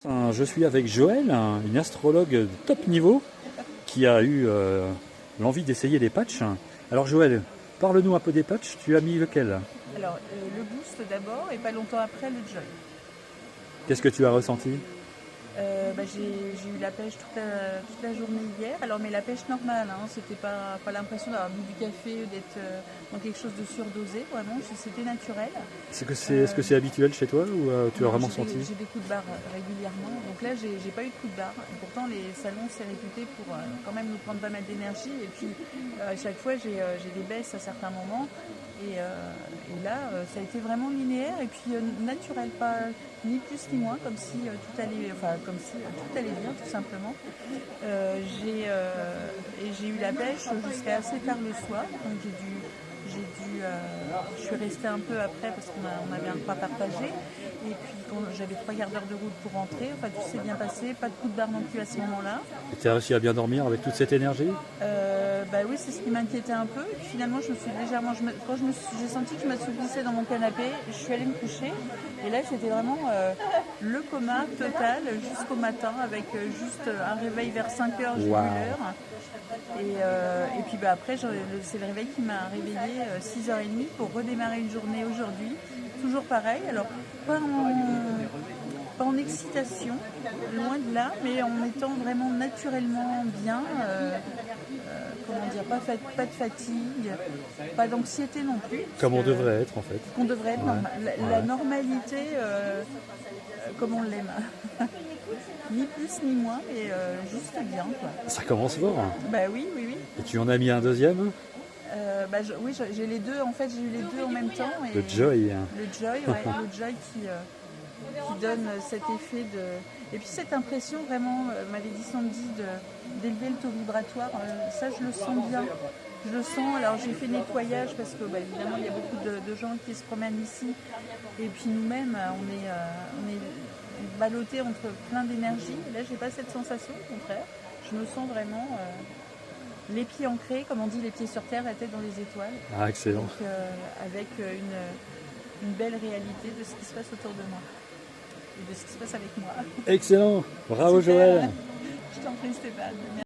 Je suis avec Joël, une astrologue de top niveau qui a eu l'envie d'essayer des patchs. Alors Joël, parle-nous un peu des patchs, tu as mis lequel? Alors, le boost d'abord et pas longtemps après le joy. Qu'est-ce que tu as ressenti? J'ai eu la pêche toute la journée hier. Alors, mais la pêche normale, hein, c'était pas l'impression d'avoir bu du café ou d'être dans quelque chose de surdosé, vraiment, c'était naturel. Est-ce que c'est habituel chez toi ou tu as vraiment senti? J'ai des coups de barre régulièrement, donc là j'ai pas eu de coups de barre. Et pourtant les salons c'est réputé pour quand même nous prendre pas mal d'énergie et puis à chaque fois j'ai des baisses à certains moments et là ça a été vraiment linéaire et puis naturel, pas ni plus ni moins, comme si tout allait, comme si tout allait bien tout simplement. J'ai eu la pêche jusqu'à assez tard le soir, donc je suis restée un peu après parce qu'on avait un repas partagé. Et puis j'avais 3 quarts d'heure de route pour rentrer. Enfin, tout s'est bien passé, pas de coup de barre non plus à ce moment-là. Et tu as réussi à bien dormir avec toute cette énergie? Bah oui, c'est ce qui m'inquiétait un peu. Et puis finalement, je me suis légèrement, j'ai senti que je m'assouplissais dans mon canapé, je suis allée me coucher. Et là, c'était vraiment le coma total jusqu'au matin avec juste un réveil vers 5 heures, j'ai vu Waouh. l'heure. Et puis après, c'est le réveil qui m'a réveillée 6h30 pour redémarrer une journée aujourd'hui. Toujours pareil, alors pas en excitation, loin de là, mais en étant vraiment naturellement bien. Comment dire, pas de fatigue, pas d'anxiété non plus. Comme on devrait être en fait. Qu'on devrait être Ouais. la normalité comme on l'aime. Ni plus ni moins, mais juste bien, quoi. Ça commence fort. Bah oui, oui, oui. Et tu en as mis un deuxième? Oui, j'ai les deux. En fait, j'ai eu les deux en même temps. Et Le Joy. le joy, ouais, le joy qui donne cet effet de. Et puis cette impression vraiment, m'avait dit Sandy, d'élever le taux vibratoire. Ça, je le sens bien. Je le sens. Alors j'ai fait nettoyage parce que évidemment il y a beaucoup de gens qui se promènent ici. Et puis nous-mêmes, on est ballottés entre plein d'énergie. Là, j'ai pas cette sensation, au contraire. Je me sens vraiment les pieds ancrés, comme on dit, les pieds sur terre, la tête dans les étoiles. Ah, excellent. Donc, avec une belle réalité de ce qui se passe autour de moi et de ce qui se passe avec moi. Excellent. Bravo Super. Joël. Je t'en prie, Stéphane.